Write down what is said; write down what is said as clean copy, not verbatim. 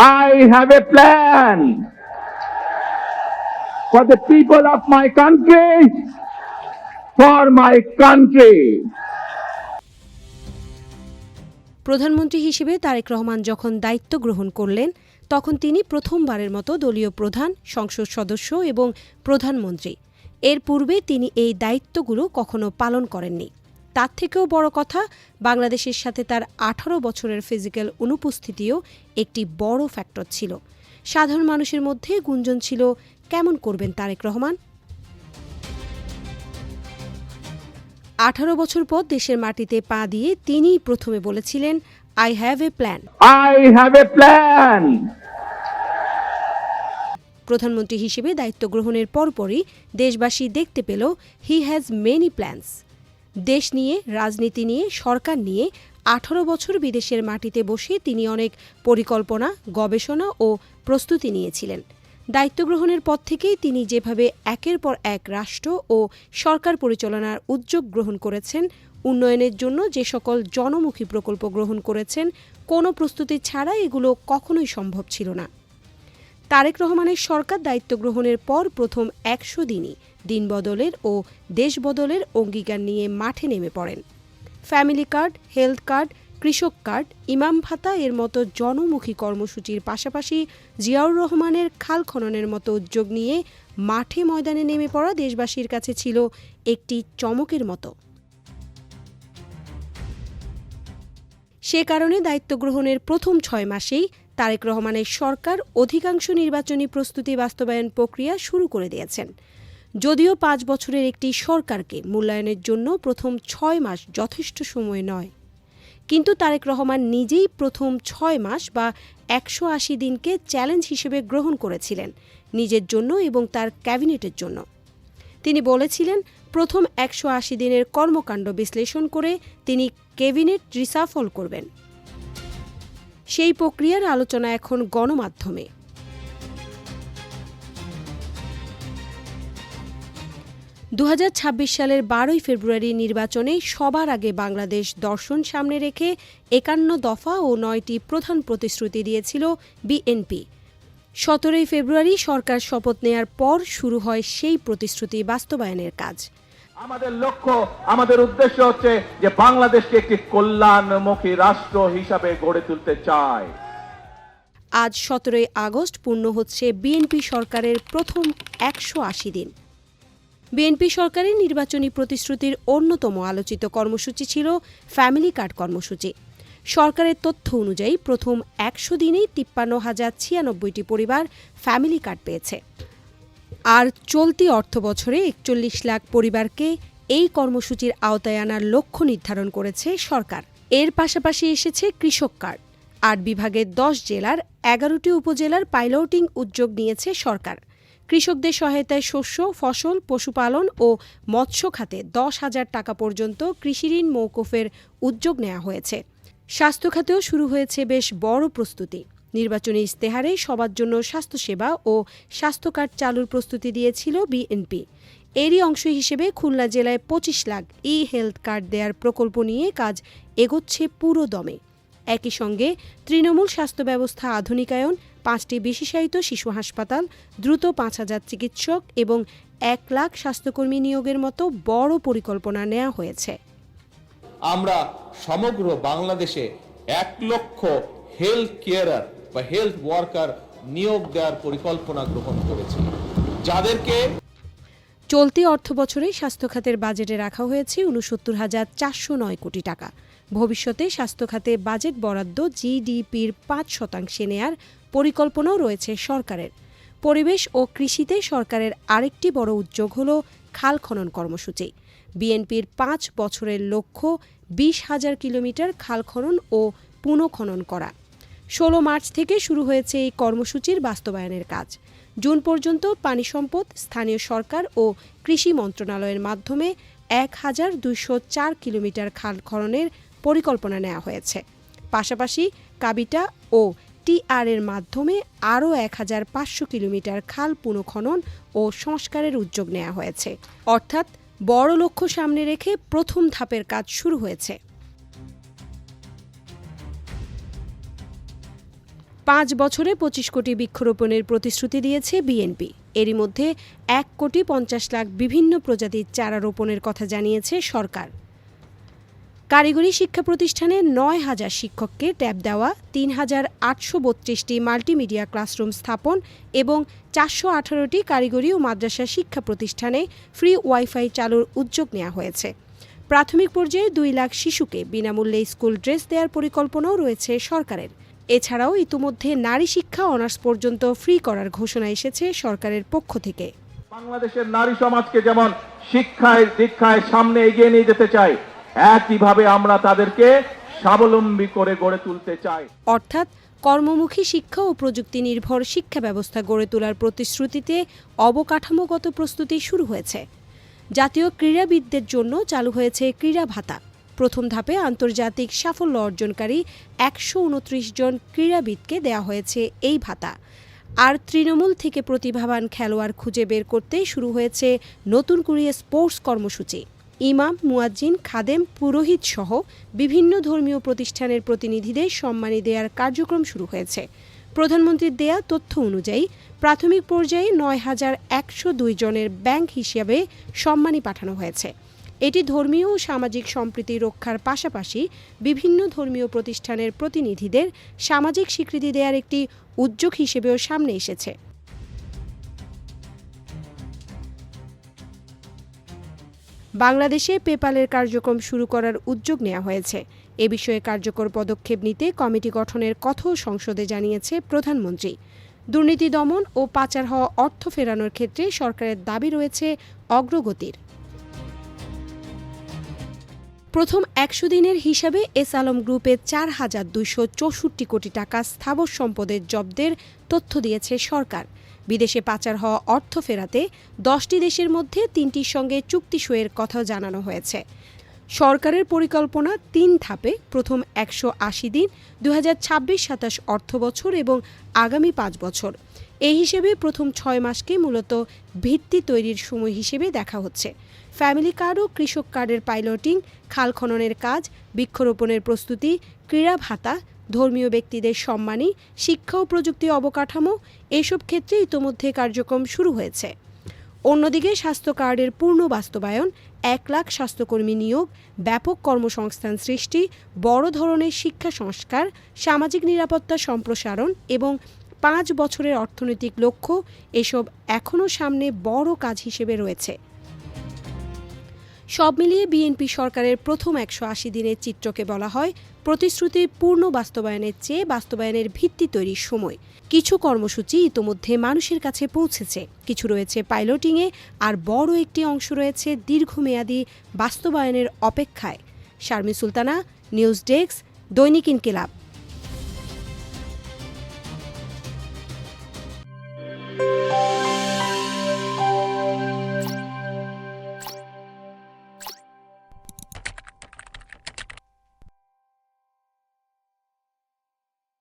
I have a plan for the people of my country, for my country. প্রধানমন্ত্রী হিসেবে তারেক রহমান যখন দায়িত্ব গ্রহণ করলেন তখন তিনি প্রথমবারের মতো দলীয় প্রধান, সংসদ সদস্য এবং প্রধানমন্ত্রী। এর পূর্বে তিনি এই দায়িত্বগুলো কখনো পালন করেননি। তার থেকেও বড় কথা, বাংলাদেশের সাথে তার 18 বছরের ফিজিক্যাল অনুপস্থিতিও একটি বড় ফ্যাক্টর ছিল। সাধারণ মানুষের মধ্যে গুঞ্জন ছিল, কেমন করবেন তারেক রহমান? 18 বছর পর দেশের মাটিতে পা দিয়ে তিনিই প্রথমে বলেছিলেন, I have a plan. I have a plan. প্রধানমন্ত্রী হিসেবে দায়িত্ব গ্রহণের পরপরই দেশবাসী দেখতে পেল হি হ্যাজ মেনি প্ল্যানস। দেশ নিয়ে, রাজনীতি নিয়ে, সরকার নিয়ে 18 বছর বিদেশের মাটিতে বসে তিনি অনেক পরিকল্পনা, গবেষণা ও প্রস্তুতি নিয়েছিলেন। দায়িত্ব গ্রহণের পর থেকেই তিনি যেভাবে একের পর এক রাষ্ট্র ও সরকার পরিচালনার উদ্যোগ গ্রহণ করেছেন, উন্নয়নের জন্য যে সকল জনমুখী প্রকল্প গ্রহণ করেছেন, কোনো প্রস্তুতি ছাড়া এগুলো কখনোই সম্ভব ছিল না। তারেক রহমানের সরকার দায়িত্ব গ্রহণের পর প্রথম 100 দিনই দিন বদলের ও দেশ বদলের অঙ্গীকার নিয়ে মাঠে নেমে পড়েন। ফ্যামিলি কার্ড, হেলথ কার্ড, কৃষক কার্ড, ইমাম ভাতা এর মতো জনমুখী কর্মসূচির পাশাপাশি জিয়াউর রহমানের খাল খননের মতো উদ্যোগ নিয়ে মাঠে ময়দানে নেমে পড়া দেশবাসীর কাছে ছিল একটি চমকের মতো। সে কারণে দায়িত্ব গ্রহণের প্রথম 6 মাসেই তারেক রহমানের সরকার অধিকাংশ নির্বাচনী প্রস্তুতি বাস্তবায়ন প্রক্রিয়া শুরু করে দিয়েছেন। যদিও 5 বছরের একটি সরকারকে মূল্যায়নের জন্য প্রথম 6 মাস যথেষ্ট সময় নয়, কিন্তু তারেক রহমান নিজেই প্রথম 6 মাস বা 180 দিনকে চ্যালেঞ্জ হিসেবে গ্রহণ করেছিলেন নিজের জন্য এবং তার ক্যাবিনেটের জন্য। তিনি বলেছিলেন, প্রথম 180 দিনের কর্মকাণ্ড বিশ্লেষণ করে তিনি ক্যাবিনেট রিসাফল করবেন। সেই প্রক্রিয়ার আলোচনা এখন গণমাধ্যমে। 2026 সালের 12 ফেব্রুয়ারি নির্বাচনে সবার আগে বাংলাদেশ দর্শন সামনে রেখে 51 দফা ও 9টি প্রধান প্রতিশ্রুতি দিয়েছিল বিএনপি। 17 ফেব্রুয়ারি সরকার শপথ নেয়ার পর শুরু হয় সেই প্রতিশ্রুতি বাস্তবায়নের কাজ। আমাদের লক্ষ্য, আমাদের উদ্দেশ্য হচ্ছে যে বাংলাদেশকে একটি কল্যাণমুখী রাষ্ট্র হিসাবে গড়ে তুলতে চায়। আজ 17 আগস্ট পূর্ণ হচ্ছে বিএনপি সরকারের প্রথম 180 দিন। বিএনপি সরকারের নির্বাচনী প্রতিশ্রুতির অন্যতম আলোচিত কর্মসূচি ছিল ফ্যামিলি কার্ড কর্মসূচি। সরকারের তথ্য অনুযায়ী প্রথম 100 দিনেই 53,096টি পরিবার ফ্যামিলি কার্ড পেয়েছে। আর চলতি অর্থবছরে 41 লাখ পরিবারকে এই কর্মসূচির আওতায় আনার লক্ষ্য নির্ধারণ করেছে সরকার। এর পাশাপাশি এসেছে কৃষক কার্ড। 8 বিভাগের 10 জেলার 11টি উপজেলার পাইলটিং উদ্যোগ নিয়েছে সরকার। কৃষকদের সহায়তায় শস্য, ফসল, পশুপালন ও মৎস্য খাতে 10,000 টাকা পর্যন্ত কৃষিঋণ মওকুফের উদ্যোগ নেওয়া হয়েছে। স্বাস্থ্য খাতেও শুরু হয়েছে বেশ বড় প্রস্তুতি। নির্বাচনী ইশতেহারে সবার জন্য স্বাস্থ্যসেবা ও স্বাস্থ্য কার্ড চালুর প্রস্তুতি দিয়েছিল বিএনপি। এরই অংশ হিসেবে খুলনা জেলায় 25 লাখ হেলথ কার্ড দেওয়ার প্রকল্প নিয়ে কাজ এগোচ্ছে পুরো দমে। একই সঙ্গে তৃণমূল স্বাস্থ্য ব্যবস্থা আধুনিকায়ন, 5টি বিশেষায়িত শিশু হাসপাতাল, দ্রুত 5,000 চিকিৎসক এবং 1 লাখ স্বাস্থ্যকর্মী নিয়োগের মতো বড় পরিকল্পনা নেওয়া হয়েছে। আমরা সমগ্র বাংলাদেশে 1 লক্ষ হেলথ কেয়ারার বা হেলথ ওয়ার্কার নিয়োগ দেওয়ার পরিকল্পনা গ্রহণ করেছি, যাদেরকে চলতি অর্থবছরে স্বাস্থ্য খাতের বাজেটে রাখা হয়েছে 69,409 কোটি টাকা। ভবিষ্যতে স্বাস্থ্য খাতে বাজেট বরাদ্দ জিডিপির 5% নেয়ার পরিকল্পনাও রয়েছে সরকারের। পরিবেশ ও কৃষিতে সরকারের আরেকটি বড় উদ্যোগ হল খাল খনন কর্মসূচি। বিএনপির 5 বছরের লক্ষ্য 20,000 কিলোমিটার খাল খনন ও পুনঃখনন করা। 16 মার্চ থেকে শুরু হয়েছে এই কর্মসূচির বাস্তবায়নের কাজ। জুন পর্যন্ত পানি সম্পদ, স্থানীয় সরকার ও কৃষি মন্ত্রণালয়ের মাধ্যমে 1,204 কিলোমিটার খাল খননের পরিকল্পনা নেওয়া হয়েছে। পাশাপাশি কাবিটা ও টিআর এর মাধ্যমে আরও 1,500 কিলোমিটার খাল পুনঃখনন ও সংস্কারের উদ্যোগ নেওয়া হয়েছে। অর্থাৎ বড় লক্ষ্য সামনে রেখে প্রথম ধাপের কাজ শুরু হয়েছে। 5 বছরে 25 কোটি বৃক্ষরোপণের প্রতিশ্রুতি দিয়েছে বিএনপি। এরই মধ্যে 1,50,00,000 বিভিন্ন প্রজাতির চারা রোপণের কথা জানিয়েছে সরকার। কারিগরি শিক্ষা প্রতিষ্ঠানে 9,000 শিক্ষককে ট্যাব দেওয়া, 3,832টি মাল্টিমিডিয়া ক্লাসরুম স্থাপন এবং 418টি কারিগরি ও মাদ্রাসা শিক্ষা প্রতিষ্ঠানে ফ্রি ওয়াইফাই চালুর উদ্যোগ নেওয়া হয়েছে। প্রাথমিক পর্যায়ে 2 লাখ শিশুকে বিনামূল্যে স্কুল ড্রেস দেওয়ার পরিকল্পনাও রয়েছে সরকারের। এছাড়াও ইতিমধ্যে নারী শিক্ষা অনার্স পর্যন্ত ফ্রি করার ঘোষণা এসেছে সরকারের পক্ষ থেকে। বাংলাদেশের নারী সমাজকে যেমন শিক্ষায় দীক্ষায় সামনে এগিয়ে নিয়ে যেতে চাই, একইভাবে আমরা তাদেরকে স্বাবলম্বী করে গড়ে তুলতে চাই। অর্থাৎ কর্মমুখী শিক্ষা ও প্রযুক্তি নির্ভর শিক্ষা ব্যবস্থা গড়ে তোলার প্রতিশ্রুতিতে অবকাঠামোগত প্রস্তুতি শুরু হয়েছে। জাতীয় ক্রীড়াবিদদের জন্য চালু হয়েছে ক্রীড়া ভাতা। প্রথম ধাপে আন্তর্জাতিক সাফল্য অর্জনকারী 129 জন ক্রীড়াবিদকে দেওয়া হয়েছে এই ভাতা। আর তৃণমূল থেকে প্রতিভাবান খেলোয়াড় খুঁজে বের করতে শুরু হয়েছে নতুন করে স্পোর্টস কর্মসূচি। ইমাম, মুয়াজ্জিন, খাদেম, পুরোহিত সহ বিভিন্ন ধর্মীয় প্রতিষ্ঠানের প্রতিনিধিদের সম্মানী দেওয়ার কার্যক্রম শুরু হয়েছে। প্রধানমন্ত্রীর দেয়া তথ্য অনুযায়ী প্রাথমিক পর্যায়ে 9,102 জনের ব্যাংক হিসাবে সম্মানী পাঠানো হয়েছে। এটি ধর্মীয় ও সামাজিক সম্প্রীতি রক্ষার পাশাপাশি বিভিন্ন ধর্মীয় প্রতিষ্ঠানের প্রতিনিধিদের সামাজিক স্বীকৃতি দেওয়ার একটি উদ্যোগ হিসেবেও সামনে এসেছে। বাংলাদেশে পেপ্যালের কার্যক্রম শুরু করার উদ্যোগ নেওয়া হয়েছে। এ বিষয়ে কার্যকর পদক্ষেপ নিতে কমিটি গঠনের কথাও সংসদে জানিয়েছে প্রধানমন্ত্রী। দুর্নীতি দমন ও পাচার হওয়া অর্থ ফেরানোর ক্ষেত্রে সরকারের দাবি রয়েছে অগ্রগতির। প্রথম 100 দিনের হিসাবে এস আলম গ্রুপে 4,264 কোটি টাকা স্থাবর সম্পদের জব্দের তথ্য দিয়েছে সরকার। বিদেশে পাচার হওয়া অর্থ ফেরাতে 10টি দেশের মধ্যে 3টির সঙ্গে চুক্তি সইয়ের কথাও জানানো হয়েছে। সরকারের পরিকল্পনা 3 ধাপে, প্রথম 180 দিন, 2026-27 অর্থবছর এবং আগামী 5 বছর। এই হিসেবে প্রথম 6 মাসকে মূলত ভিত্তি তৈরির সময় হিসেবে দেখা হচ্ছে। ফ্যামিলি কার্ড ও কৃষক কার্ডের পাইলটিং, খাল খননের কাজ, বৃক্ষরোপণের প্রস্তুতি, ক্রীড়া ভাতা, ধর্মীয় ব্যক্তিদের সম্মানী, শিক্ষা ও প্রযুক্তি অবকাঠামো এসব ক্ষেত্রে ইতোমধ্যে কার্যক্রম শুরু হয়েছে। অন্যদিকে স্বাস্থ্য কার্ডের পূর্ণ বাস্তবায়ন, 1 লাখ স্বাস্থ্যকর্মী নিয়োগ, ব্যাপক কর্মসংস্থান সৃষ্টি, বড় ধরনের শিক্ষা সংস্কার, সামাজিক নিরাপত্তা সম্প্রসারণ এবং 5 বছরের অর্থনৈতিক লক্ষ্য এসব এখনও সামনে বড় কাজ হিসেবে রয়েছে। সব মিলিয়ে বিএনপি সরকারের প্রথম 180 দিনের চিত্রকে বলা হয় প্রতিশ্রুতির পূর্ণ বাস্তবায়নের চেয়ে বাস্তবায়নের ভিত্তি তৈরির সময়। কিছু কর্মসূচি ইতোমধ্যে মানুষের কাছে পৌঁছেছে, কিছু রয়েছে পাইলটিংয়ে, আর বড় একটি অংশ রয়েছে দীর্ঘমেয়াদী বাস্তবায়নের অপেক্ষায়। শারমিন সুলতানা, নিউজ ডেস্ক, দৈনিক ইনকিলাব।